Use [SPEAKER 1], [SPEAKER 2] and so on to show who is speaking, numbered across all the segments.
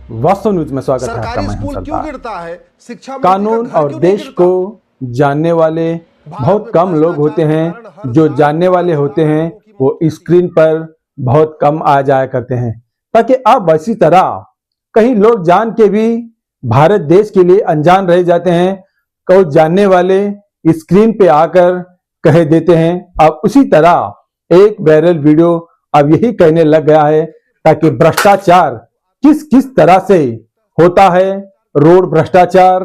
[SPEAKER 1] वास्तव न्यूज में स्वागत है आपका। मैं हूं सरदार। कानून और देश को जानने वाले बहुत कम लोग होते हैं। जो जानने वाले होते हैं वो स्क्रीन पर बहुत कम आ जाया करते हैं, ताकि अब इसी तरह कहीं लोग जान के भी भारत देश के लिए अनजान रह जाते हैं। को जानने वाले स्क्रीन पे आकर कह देते हैं। अब उसी तरह एक वायरल वीडियो अब यही कहने लग गया है, ताकि भ्रष्टाचार किस किस तरह से होता है, रोड भ्रष्टाचार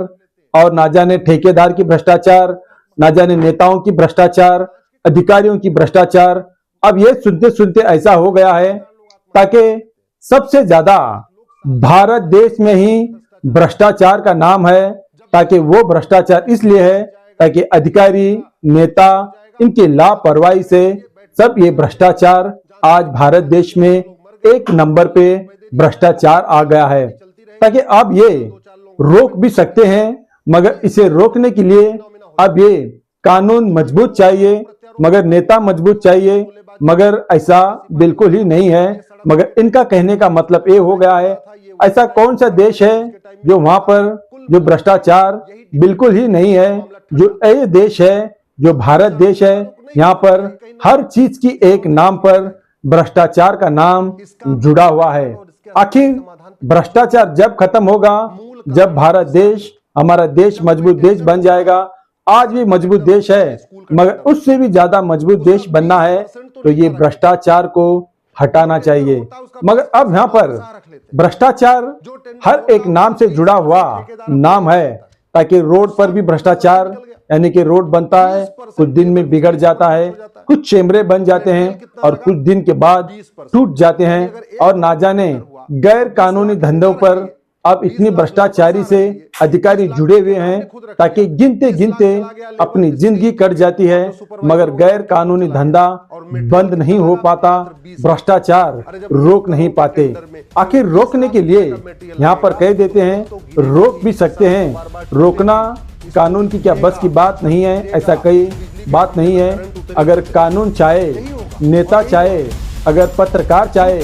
[SPEAKER 1] और ना जाने ठेकेदार की भ्रष्टाचार, ना जाने नेताओं की भ्रष्टाचार, अधिकारियों की भ्रष्टाचार। अब ये सुनते सुनते ऐसा हो गया है, ताकि सबसे ज्यादा भारत देश में ही भ्रष्टाचार का नाम है। ताकि वो भ्रष्टाचार इसलिए है ताकि अधिकारी, नेता, इनकी लापरवाही से सब ये भ्रष्टाचार आज भारत देश में एक नंबर पे भ्रष्टाचार आ गया है। ताकि अब ये रोक भी सकते हैं, मगर इसे रोकने के लिए अब ये कानून मजबूत चाहिए, मगर नेता मजबूत चाहिए। मगर ऐसा बिल्कुल ही नहीं है। मगर इनका कहने का मतलब ये हो गया है, ऐसा कौन सा देश है जो वहां पर जो भ्रष्टाचार बिल्कुल ही नहीं है। जो ये देश है, जो भारत देश है, यहाँ पर हर चीज की एक नाम पर भ्रष्टाचार का नाम जुड़ा हुआ है। आखिर भ्रष्टाचार जब खत्म होगा, जब भारत देश, हमारा देश मजबूत देश बन जाएगा। आज भी मजबूत देश है, मगर उससे भी ज्यादा मजबूत देश बनना है तो ये भ्रष्टाचार को हटाना चाहिए। मगर अब यहाँ पर भ्रष्टाचार हर एक नाम से जुड़ा हुआ नाम है। ताकि रोड पर भी भ्रष्टाचार, यानी कि रोड बनता है, कुछ दिन में बिगड़ जाता है, कुछ चेम्बरे बन जाते हैं और कुछ दिन के बाद टूट जाते हैं। और ना जाने गैर कानूनी धंधों पर अब इतनी भ्रष्टाचारी से अधिकारी जुड़े हुए हैं, ताकि गिनते गिनते अपनी जिंदगी कट जाती है, मगर गैर कानूनी धंधा बंद नहीं हो पाता, भ्रष्टाचार रोक नहीं पाते। आखिर रोकने के लिए यहाँ पर कह देते हैं रोक भी सकते हैं। रोकना कानून की क्या बस की बात नहीं है, ऐसा कई बात नहीं है। अगर कानून चाहे, नेता चाहे, अगर पत्रकार चाहे,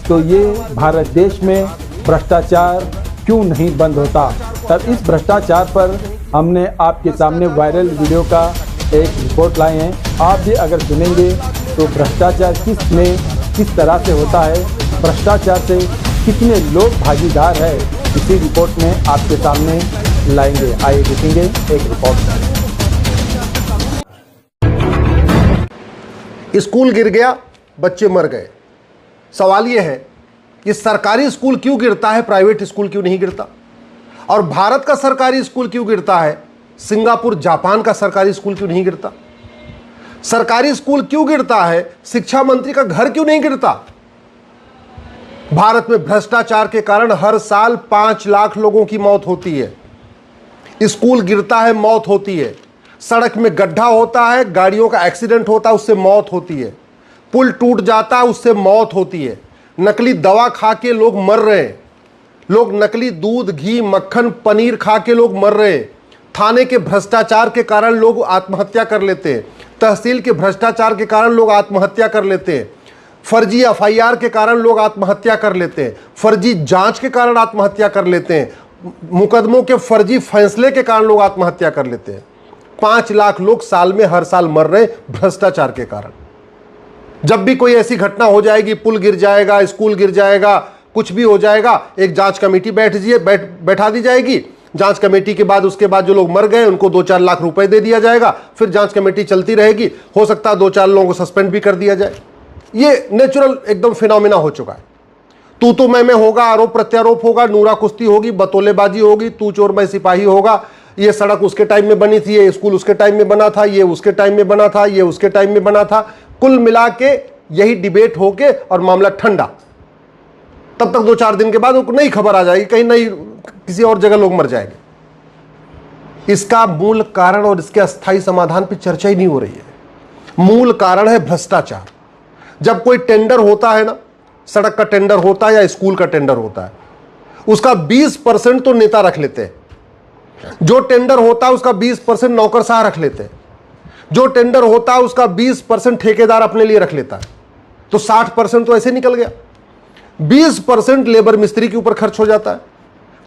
[SPEAKER 1] तो ये भारत देश में भ्रष्टाचार क्यों नहीं बंद होता। तब इस भ्रष्टाचार पर हमने आपके सामने वायरल वीडियो का एक रिपोर्ट लाए हैं। आप भी अगर सुनेंगे तो भ्रष्टाचार किस तरह से होता है, भ्रष्टाचार से कितने लोग भागीदार है, इसी रिपोर्ट में आपके सामने लाएंगे। आइए देखेंगे एक रिपोर्ट।
[SPEAKER 2] स्कूल गिर गया, बच्चे मर गए। सवाल यह है कि सरकारी स्कूल क्यों गिरता है, प्राइवेट स्कूल क्यों नहीं गिरता? और भारत का सरकारी स्कूल क्यों गिरता है, सिंगापुर, जापान का सरकारी स्कूल क्यों नहीं गिरता? सरकारी स्कूल क्यों गिरता है, शिक्षा मंत्री का घर क्यों नहीं गिरता? भारत में भ्रष्टाचार के कारण हर साल 5 लाख लोगों की मौत होती है। स्कूल गिरता है, मौत होती है। सड़क में गड्ढा होता है, गाड़ियों का एक्सीडेंट होता है, उससे मौत होती है। पुल टूट जाता है, उससे मौत होती है। नकली दवा खा के लोग मर रहे हैं। लोग नकली दूध, घी, मक्खन, पनीर खा के लोग मर रहे हैं। थाने के भ्रष्टाचार के कारण लोग आत्महत्या कर लेते हैं। तहसील के भ्रष्टाचार के कारण लोग आत्महत्या कर लेते हैं। फर्जी एफआईआर के कारण लोग आत्महत्या कर लेते हैं। फर्जी जांच के कारण आत्महत्या कर लेते हैं। मुकदमों के फर्जी फैसले के कारण लोग आत्महत्या कर लेते हैं। 5 लाख लोग साल में, हर साल मर रहे भ्रष्टाचार के कारण। जब भी कोई ऐसी घटना हो जाएगी, पुल गिर जाएगा, स्कूल गिर जाएगा, कुछ भी हो जाएगा, एक जांच कमेटी बैठा दी जाएगी। जांच कमेटी के बाद, उसके बाद जो लोग मर गए उनको 2-4 लाख रुपए दे दिया जाएगा। फिर जांच कमेटी चलती रहेगी। हो सकता है 2-4 लोगों को सस्पेंड भी कर दिया जाए। ये नेचुरल एकदम फिनोमिना हो चुका है। तू तो मैं होगा, आरोप प्रत्यारोप होगा, नूरा कुश्ती होगी, बतौलेबाजी होगी, तू चोर मैं सिपाही होगा। ये सड़क उसके टाइम में बनी थी, ये स्कूल उसके टाइम में बना था, ये उसके टाइम में बना था, ये उसके टाइम में बना था। कुल मिला के यही डिबेट होके और मामला ठंडा। तब तक 2-4 दिन के बाद उनको नई खबर आ जाएगी, कहीं नई किसी और जगह लोग मर जाएंगे। इसका मूल कारण और इसके अस्थायी समाधान पे चर्चा ही नहीं हो रही है। मूल कारण है भ्रष्टाचार। जब कोई टेंडर होता है ना, सड़क का टेंडर होता है या स्कूल का टेंडर होता है, उसका 20% तो नेता रख लेते हैं। जो टेंडर होता है उसका 20% नौकरशाह रख लेते हैं। जो टेंडर होता है उसका 20% ठेकेदार अपने लिए रख लेता है। तो 60% तो ऐसे निकल गया। 20% लेबर मिस्त्री के ऊपर खर्च हो जाता है।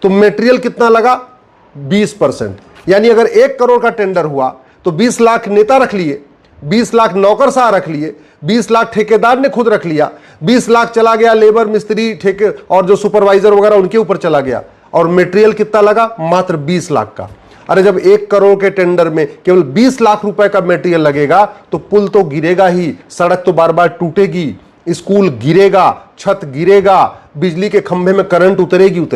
[SPEAKER 2] तो मटेरियल कितना लगा? 20%। यानी अगर 1 करोड़ का टेंडर हुआ तो 20 लाख नेता रख लिए, 20 लाख नौकरशाह रख लिए, 20 लाख ठेकेदार ने खुद रख लिया, 20 लाख चला गया लेबर मिस्त्री ठेके और जो सुपरवाइजर वगैरह उनके ऊपर चला गया, और मटेरियल कितना लगा? मात्र 20 लाख का। अरे जब 1 करोड़ के टेंडर में केवल 20 लाख रुपए का मटेरियल लगेगा तो पुल तो गिरेगा ही, सड़क तो बार बार टूटेगी, स्कूल गिरेगा, छत गिरेगा, बिजली के खंभे में करंट उतरेगी।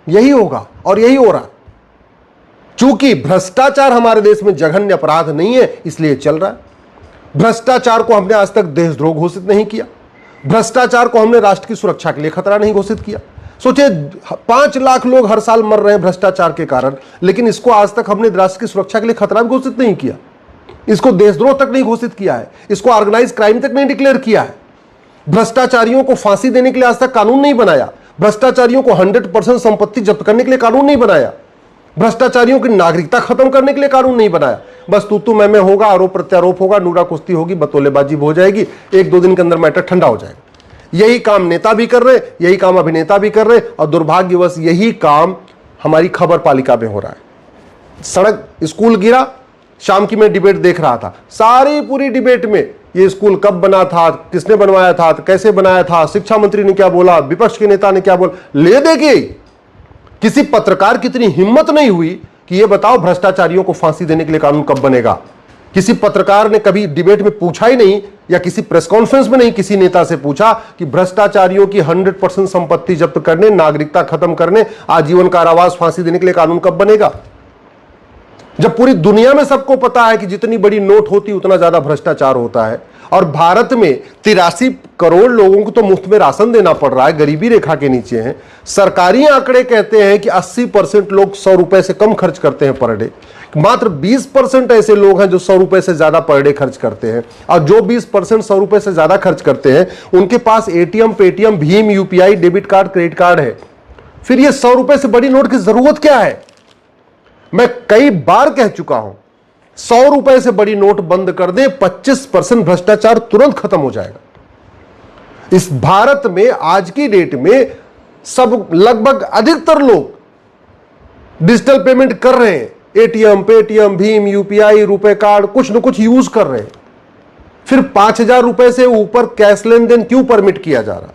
[SPEAKER 2] यही होगा और यही हो रहा। चूंकि भ्रष्टाचार हमारे देश में जघन्य अपराध नहीं है इसलिए चल रहा है। भ्रष्टाचार को हमने आज तक देशद्रोह घोषित नहीं किया, भ्रष्टाचार को हमने राष्ट्र की सुरक्षा के लिए खतरा नहीं घोषित किया। सोचिए 5 लाख लोग हर साल मर रहे हैं भ्रष्टाचार के कारण, लेकिन इसको आज तक हमने राष्ट्र की सुरक्षा के लिए खतरा घोषित नहीं किया, इसको देशद्रोह तक नहीं घोषित किया है, इसको ऑर्गेनाइज क्राइम तक नहीं डिक्लेयर किया है। भ्रष्टाचारियों को फांसी देने के लिए आज तक कानून नहीं बनाया, भ्रष्टाचारियों को 100% संपत्ति जब्त करने के लिए कानून नहीं बनाया, भ्रष्टाचारियों की नागरिकता खत्म करने के लिए कानून नहीं बनाया। बस तू मैं होगा, आरोप प्रत्यारोप होगा, नूरा कुश्ती होगी, बतौलेबाजी हो जाएगी, 1-2 दिन के अंदर मैटर ठंडा हो जाएगा। यही काम नेता भी कर रहे, यही काम अभिनेता भी कर रहे, और दुर्भाग्यवश यही काम हमारी खबर पालिका में हो रहा है। सड़क, स्कूल गिरा, शाम की मैं डिबेट देख रहा था, सारी पूरी डिबेट में ये स्कूल कब बना था, किसने बनवाया था, कैसे बनाया था, शिक्षा मंत्री ने क्या बोला, विपक्ष के नेता ने क्या बोला, ले देगी। किसी पत्रकार की इतनी हिम्मत नहीं हुई कि ये बताओ भ्रष्टाचारियों को फांसी देने के लिए कानून कब बनेगा। किसी पत्रकार ने कभी डिबेट में पूछा ही नहीं, या किसी प्रेस कॉन्फ्रेंस में नहीं किसी नेता से पूछा कि भ्रष्टाचारियों की 100% संपत्ति जब्त करने, नागरिकता खत्म करने, आजीवन कारावास, फांसी देने के लिए कानून कब बनेगा। जब पूरी दुनिया में सबको पता है कि जितनी बड़ी नोट होती उतना ज्यादा भ्रष्टाचार होता है, और भारत में 83 करोड़ लोगों को तो मुफ्त में राशन देना पड़ रहा है, गरीबी रेखा के नीचे हैं। सरकारी आंकड़े कहते हैं कि 80% लोग 100 रुपए से कम खर्च करते हैं पर डे, मात्र 20% ऐसे लोग हैं जो 100 रुपए से ज्यादा पर डे खर्च करते हैं, और जो 20% 100 रुपए से ज्यादा खर्च करते हैं उनके पास एटीएम, पेटीएम, भीम, UPI, debit card, credit card है। फिर ये 100 रुपए से बड़ी नोट की जरूरत क्या है? मैं कई बार कह चुका हूं, 100 रुपए से बड़ी नोट बंद कर दे, 25% भ्रष्टाचार तुरंत खत्म हो जाएगा। इस भारत में आज की डेट में सब लगभग अधिकतर लोग डिजिटल पेमेंट कर रहे हैं, एटीएम, पेटीएम, भीम, यूपीआई, रुपए कार्ड, कुछ न कुछ यूज कर रहे हैं। फिर 5,000 रुपए से ऊपर कैश लेन देन क्यों परमिट किया जा रहा?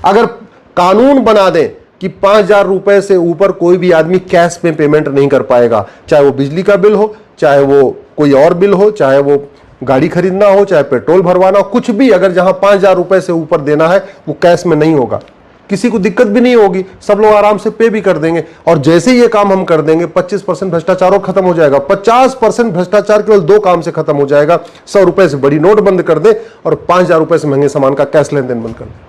[SPEAKER 2] अगर कानून बना दें कि 5,000 रुपए से ऊपर कोई भी आदमी कैश में पेमेंट नहीं कर पाएगा, चाहे वो बिजली का बिल हो, चाहे वो कोई और बिल हो, चाहे वो गाड़ी खरीदना हो, चाहे पेट्रोल भरवाना हो, कुछ भी, अगर जहां 5,000 रुपए से ऊपर देना है वो कैश में नहीं होगा, किसी को दिक्कत भी नहीं होगी, सब लोग आराम से पे भी कर देंगे। और जैसे ये काम हम कर देंगे 25% भ्रष्टाचार और खत्म हो जाएगा। 50% भ्रष्टाचार केवल 2 काम से खत्म हो जाएगा, 100 रुपए से बड़ी नोट बंद कर दे और 5,000 रुपए से महंगे सामान का कैश लेन देन बंद कर दे।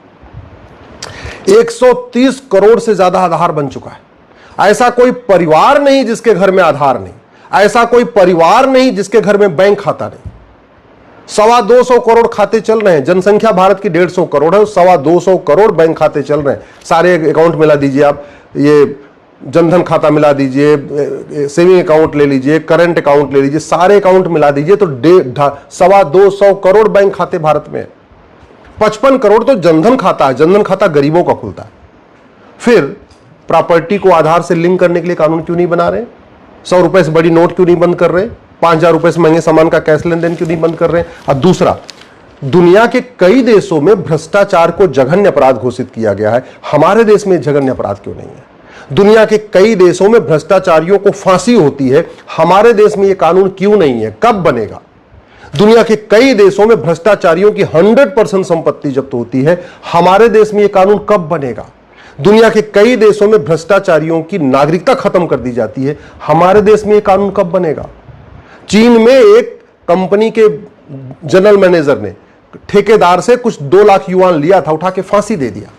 [SPEAKER 2] 130 करोड़ से ज्यादा आधार बन चुका है। ऐसा कोई परिवार नहीं जिसके घर में आधार नहीं, ऐसा कोई परिवार नहीं जिसके घर में बैंक खाता नहीं। 225 करोड़ खाते चल रहे हैं, जनसंख्या भारत की 150 करोड़ है, 225 करोड़ बैंक खाते चल रहे हैं। सारे अकाउंट मिला दीजिए आप, ये जनधन खाता मिला दीजिए, सेविंग अकाउंट ले लीजिए, करंट अकाउंट ले लीजिए, सारे अकाउंट मिला दीजिए तो 225 करोड़ बैंक खाते भारत में है। 55 करोड़ तो जनधन खाता है, जनधन खाता गरीबों का खुलता है। फिर प्रॉपर्टी को आधार से लिंक करने के लिए कानून क्यों नहीं बना रहे? 100 रुपए से बड़ी नोट क्यों नहीं बंद कर रहे? 5,000 रुपए से महंगे सामान का कैश लेन देन क्यों नहीं बंद कर रहे? और दूसरा, दुनिया के कई देशों में भ्रष्टाचार को जघन्य अपराध घोषित किया गया है, हमारे देश में जघन्य अपराध क्यों नहीं है? दुनिया के कई देशों में भ्रष्टाचारियों को फांसी होती है, हमारे देश में यह कानून क्यों नहीं है? कब बनेगा? दुनिया के कई देशों में भ्रष्टाचारियों की 100% संपत्ति जब्त होती है, हमारे देश में यह कानून कब बनेगा? दुनिया के कई देशों में भ्रष्टाचारियों की नागरिकता खत्म कर दी जाती है, हमारे देश में यह कानून कब बनेगा? चीन में एक कंपनी के जनरल मैनेजर ने ठेकेदार से कुछ 2 लाख युआन लिया था, उठा के फांसी दे दिया।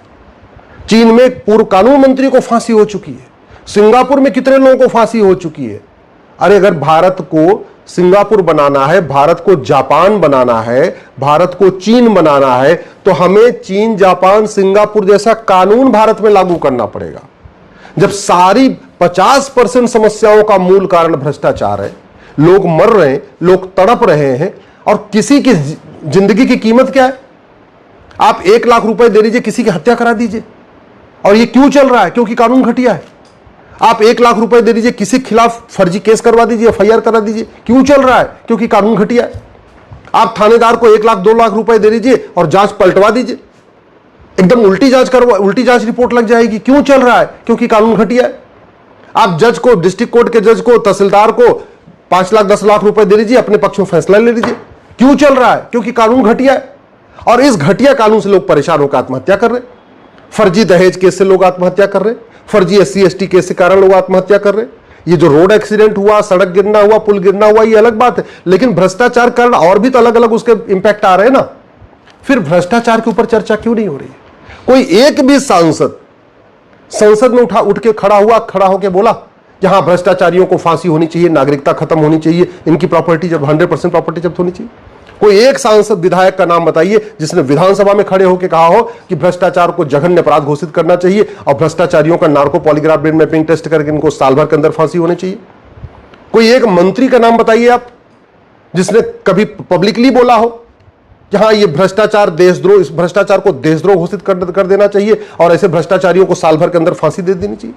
[SPEAKER 2] चीन में एक पूर्व कानून मंत्री को फांसी हो चुकी है। सिंगापुर में कितने लोगों को फांसी हो चुकी है? अरे अगर भारत को सिंगापुर बनाना है, भारत को जापान बनाना है, भारत को चीन बनाना है, तो हमें चीन, जापान, सिंगापुर जैसा कानून भारत में लागू करना पड़ेगा। जब सारी 50% समस्याओं का मूल कारण भ्रष्टाचार है, लोग मर रहे हैं, लोग तड़प रहे हैं, और किसी की जिंदगी की कीमत क्या है? आप 1 लाख रुपए दे दीजिए, किसी की हत्या करा दीजिए। और ये क्यों चल रहा है? क्योंकि कानून घटिया है। आप 1 लाख रुपए दे दीजिए, किसी के खिलाफ फर्जी केस करवा दीजिए, FIR करा दीजिए। क्यों चल रहा है? क्योंकि कानून घटिया है। आप थानेदार को 1 लाख 2 लाख रुपए दे दीजिए और जांच पलटवा दीजिए, एकदम उल्टी जांच रिपोर्ट लग जाएगी। क्यों चल रहा है? क्योंकि कानून घटिया है। आप जज को, डिस्ट्रिक्ट कोर्ट के जज को, तहसीलदार को 5 लाख 10 लाख रुपए दे दीजिए, अपने पक्ष में फैसला ले लीजिए। क्यों चल रहा है? क्योंकि कानून घटिया है। और इस घटिया कानून से लोग परेशान होकर आत्महत्या कर रहे हैं। फर्जी दहेज केस से लोग आत्महत्या कर रहे हैं, फर्जी SC ST केस के कारण लोग आत्महत्या कर रहे हैं। ये जो रोड एक्सीडेंट हुआ, सड़क गिरना हुआ, पुल गिरना हुआ, ये अलग बात है, लेकिन भ्रष्टाचार कारण और भी तो अलग अलग उसके इंपैक्ट आ रहे हैं ना। फिर भ्रष्टाचार के ऊपर चर्चा क्यों नहीं हो रही है? कोई एक भी सांसद संसद में उठ के खड़ा होकर बोला कि हाँ, भ्रष्टाचारियों को फांसी होनी चाहिए, नागरिकता खत्म होनी चाहिए, इनकी प्रॉपर्टी जब 100% प्रॉपर्टी जब्त होनी चाहिए? कोई एक सांसद विधायक का नाम बताइए जिसने विधानसभा में खड़े होकर कहा हो कि भ्रष्टाचार को जघन्य अपराध घोषित करना चाहिए और भ्रष्टाचारियों का narco polygraph brain mapping test करके इनको साल भर के अंदर फांसी होनी चाहिए? कोई एक मंत्री का नाम बताइए आप जिसने कभी पब्लिकली बोला हो कि हाँ, ये भ्रष्टाचार देशद्रोह, इस भ्रष्टाचार को देशद्रोह घोषित कर देना चाहिए और ऐसे भ्रष्टाचारियों को साल भर के अंदर फांसी दे देनी चाहिए।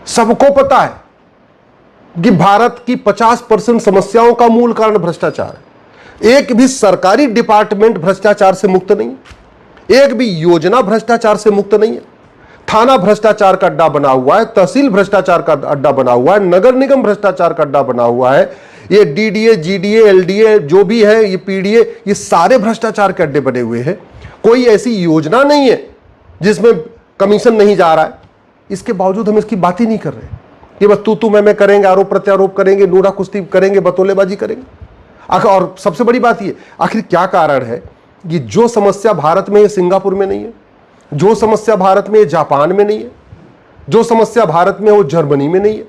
[SPEAKER 2] सबको पता है कि भारत की 50% समस्याओं का मूल कारण भ्रष्टाचार है। एक भी सरकारी डिपार्टमेंट भ्रष्टाचार से मुक्त नहीं है, एक भी योजना भ्रष्टाचार से मुक्त नहीं है। थाना भ्रष्टाचार का अड्डा बना हुआ है, तहसील भ्रष्टाचार का अड्डा बना हुआ है, नगर निगम भ्रष्टाचार का अड्डा बना हुआ है, ये DDA GDA LDA जो भी है, ये PDA, ये सारे भ्रष्टाचार के अड्डे बने हुए हैं। कोई ऐसी योजना नहीं है जिसमें कमीशन नहीं जा रहा है। इसके बावजूद हम इसकी बात ही नहीं कर रहे कि बस तू मैं करेंगे, आरोप प्रत्यारोप करेंगे, नूरा कुश्ती करेंगे, बतौलेबाजी करेंगे। और सबसे बड़ी बात ये, आखिर क्या कारण है कि जो समस्या भारत में है सिंगापुर में नहीं है, जो समस्या भारत में जापान में नहीं है, जो समस्या भारत में वो जर्मनी में नहीं है,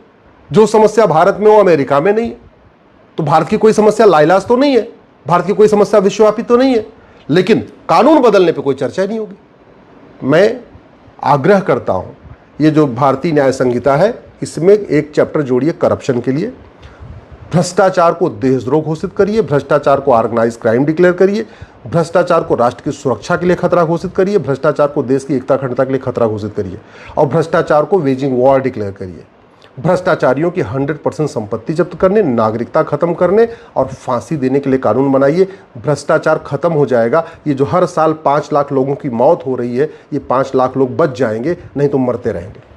[SPEAKER 2] जो समस्या भारत में वो अमेरिका में नहीं है? तो भारत की कोई समस्या लाइलाज तो नहीं है, भारत की कोई समस्या विश्वव्यापी तो नहीं है, लेकिन कानून बदलने पे कोई चर्चा नहीं होगी। मैं आग्रह करता हूं, ये जो भारतीय न्याय संहिता है इसमें एक चैप्टर जोड़िए करप्शन के लिए। भ्रष्टाचार को देशद्रोह घोषित करिए, भ्रष्टाचार को ऑर्गेनाइज क्राइम डिक्लेयर करिए, भ्रष्टाचार को राष्ट्र की सुरक्षा के लिए खतरा घोषित करिए, भ्रष्टाचार को देश की एकता अखंडता के लिए खतरा घोषित करिए और भ्रष्टाचार को वेजिंग वॉर डिक्लेयर करिए। भ्रष्टाचारियों की 100% संपत्ति जब्त करने, नागरिकता खत्म करने और फांसी देने के लिए कानून बनाइए। भ्रष्टाचार खत्म हो जाएगा। ये जो हर साल 5 लाख लोगों की मौत हो रही है, ये 5 लाख लोग बच जाएंगे, नहीं तो मरते रहेंगे।